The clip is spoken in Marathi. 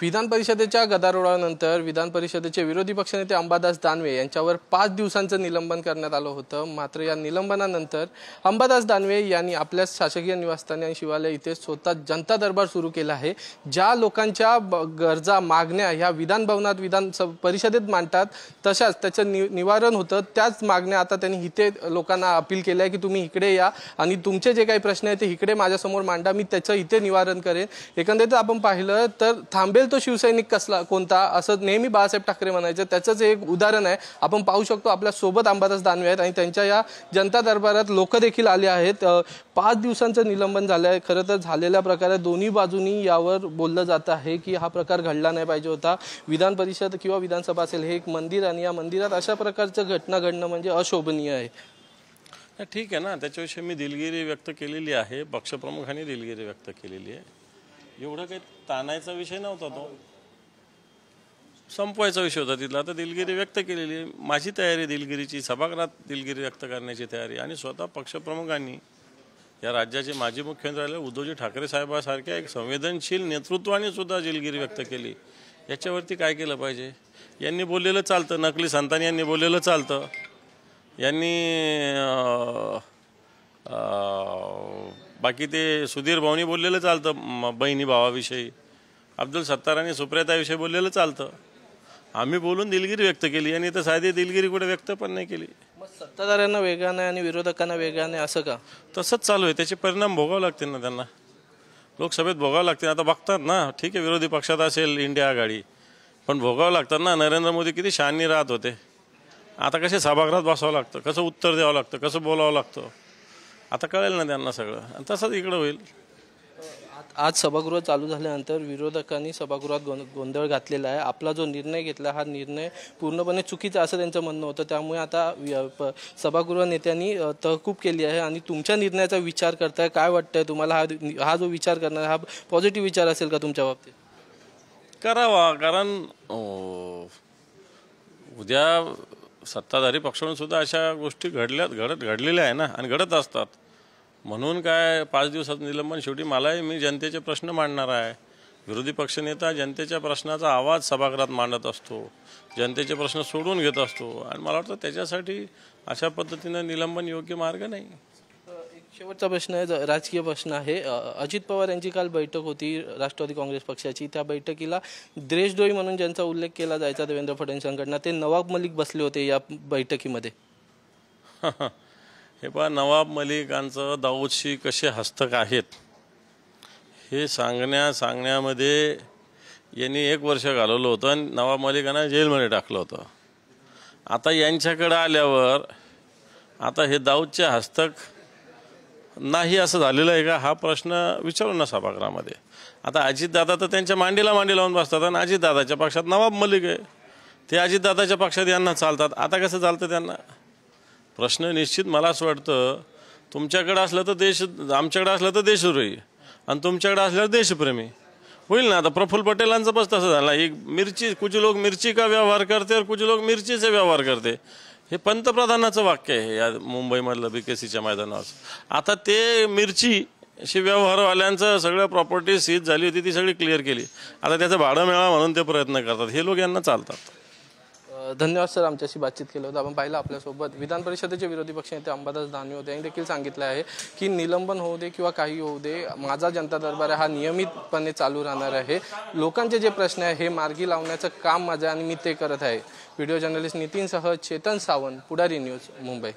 विधान परिषदेच्या गदारोळानंतर विधान परिषदेचे विरोधी पक्षनेते अंबादास दानवे यांच्यावर 5 दिवसांचं निलंबन करण्यात आलं होतं। मात्र या निलंबनानंतर अंबादास दानवे यांनी आपल्या शासकीय निवासस्थानी आणि शिवालय इथे स्वतः जनता दरबार सुरू केला आहे। ज्या लोकांच्या गरजा मागण्या ह्या विधान भवनात विधान परिषदेत मांडतात तशाच त्याचं निवारण होतं, त्याच मागण्या आता त्यांनी इथे लोकांना अपील केलं आहे की तुम्ही इकडे या आणि तुमचे जे काही प्रश्न आहेत ते इकडे माझ्यासमोर मांडा, मी त्याचं इथे निवारण करेन। एकंदरीत आपण पाहिलं तर थांबेल तो शिवसैनिक कसला कोणता असं नेहमी बाळासाहेब ठाकरे म्हणायचे, त्याचंच एक उदाहरण आहे। आपण पाहू शकतो आपल्या सोबत अंबादास दानवे आहेत आणि त्यांच्या या जनता दरबारात लोक देखील आले आहेत। 5 दिवसांचं निलंबन झालं आहे। खरं तर झालेल्या प्रकारे दोन्ही बाजूंनी यावर बोललं जात आहे की हा प्रकार घडला नाही पाहिजे होता। विधान परिषद किंवा विधानसभा असेल हे एक मंदिर आणि या मंदिरात अशा प्रकारचं घटना घडणं म्हणजे अशोभनीय आहे। ठीक आहे ना, त्याच्याविषयी मी दिलगिरी व्यक्त केलेली आहे, पक्षप्रमुखांनी दिलगिरी व्यक्त केलेली आहे। एवढा काही ताणायचा विषय नव्हता, तो संपवायचा विषय होता तिथला। आता दिलगिरी व्यक्त केलेली आहे, माझी तयारी दिलगिरीची, सभागृहात दिलगिरी व्यक्त करण्याची तयारी। आणि स्वतः पक्षप्रमुखांनी या राज्याचे माजी मुख्यमंत्री उद्धवजी ठाकरे साहेबांसारख्या एक संवेदनशील नेतृत्वाने सुद्धा दिलगिरी व्यक्त केली। याच्यावरती काय केलं पाहिजे? यांनी बोललेलं चालतं, नकली संतांनी यांनी बोललेलं चालतं, यांनी बाकी ते सुधीर भाऊनी बोललेलं चालतं, बहिणी भावाविषयी, अब्दुल सत्तारांनी सुप्रियाताईविषयी बोललेलं चालतं। आम्ही बोलून दिलगिरी व्यक्त केली आणि तर साधी दिलगिरी कुठे व्यक्त पण नाही केली। मग सत्ताधाऱ्यांना वेगळं नाही आणि विरोधकांना वेगळं नाही असं का? तसंच चालू आहे, त्याचे परिणाम भोगावे लागतील ना त्यांना, लोकसभेत भोगावे लागतील। आता बघतात ना, ठीक आहे विरोधी पक्षात असेल इंडिया आघाडी, पण भोगावं लागतात ना। नरेंद्र मोदी किती शाननी राहत होते, आता कसे सभागृहात बसावं लागतं, कसं उत्तर द्यावं लागतं, कसं बोलावं लागतं, आता कळेल ना त्यांना सगळं। आणि तसंच इकडं होईल। आज सभागृह चालू झाल्यानंतर विरोधकांनी सभागृहात गोंधळ घातलेला आहे। आपला जो निर्णय घेतला हा निर्णय पूर्णपणे चुकीचा असं त्यांचं म्हणणं होतं, त्यामुळे आता सभागृह नेत्यांनी तहकूब केली आहे आणि तुमच्या निर्णयाचा विचार करताय। काय वाटतंय तुम्हाला, हा जो विचार करणार हा पॉझिटिव्ह विचार असेल का तुमच्या बाबतीत? करावा, कारण उद्या सत्ताधारी पक्षातून सुद्धा अशा गोष्टी घडलेल्या आहे ना आणि घडत असतात। म्हणून काय 5 दिवसात निलंबन? शेवटी मलाही मी जनतेचे प्रश्न मांडणार आहे। विरोधी पक्षनेता जनतेच्या प्रश्नाचा आवाज सभागृहात मांडत असतो, जनतेचे प्रश्न सोडून घेत असतो आणि मला वाटतं त्याच्यासाठी अशा पद्धतीनं निलंबन योग्य मार्ग नाही। एक शेवटचा प्रश्न आहे, राजकीय प्रश्न आहे। अजित पवार यांची काल बैठक होती राष्ट्रवादी काँग्रेस पक्षाची, त्या बैठकीला देशद्रोही म्हणून ज्यांचा उल्लेख केला जायचा देवेंद्र फडणवीसांकडनं, ते नवाब मलिक बसले होते या बैठकीमध्ये। हे पहा, नवाब मलिकांचं दाऊदशी कसे हस्तक आहेत हे सांगण्यामध्ये यांनी 1 वर्ष घालवलं होतं आणि नवाब मलिकांना जेलमध्ये टाकलं होतं। आता यांच्याकडे आल्यावर आता हे दाऊदचे हस्तक नाही असं झालेलं आहे का, हा प्रश्न विचारू ना सभागृहामध्ये। आता अजितदादा तर त्यांच्या मांडीला मांडी लावून बसतात आणि अजितदादाच्या पक्षात नवाब मलिक आहे, ते अजितदादाच्या पक्षात यांना चालतात। आता कसं चालतं त्यांना? प्रश्न निश्चित मला असं वाटतं, तुमच्याकडे असलं तर देश, आमच्याकडे असलं तर देशद्रोही आणि तुमच्याकडे असल्यावर देशप्रेमी होईल ना। आता प्रफुल्ल पटेलांचं पण तसं झालं, एक मिरची, कुछ लोग मिर्ची का व्यवहार करते और कुछ लोग मिरची से व्यवहार करते, हे पंतप्रधानाचं वाक्य आहे या मुंबईमधलं BKCच्या मैदानावर। आता ते मिरची अशी व्यवहारवाल्यांचं सगळं प्रॉपर्टी सीज झाली होती ती सगळी क्लिअर केली, आता त्याचं भाडं मिळावं म्हणून ते प्रयत्न करतात, हे लोक यांना चालतात। धन्यवाद सर, आमच्याशी बातचीत केलं होतं। आपण पाहिलं आपल्यासोबत विधान परिषदेचे विरोधी पक्षनेते अंबादास दानवे होते। यांनी देखील सांगितलं आहे की निलंबन होऊ दे किंवा काही होऊ दे, माझा जनता दरबार हा नियमितपणे चालू राहणार आहे। लोकांचे जे प्रश्न आहे हे मार्गी लावण्याचं काम माझं आणि मी ते करत आहे। व्हिडिओ जर्नलिस्ट नितीनसह चेतन सावंत, पुढारी न्यूज, मुंबई।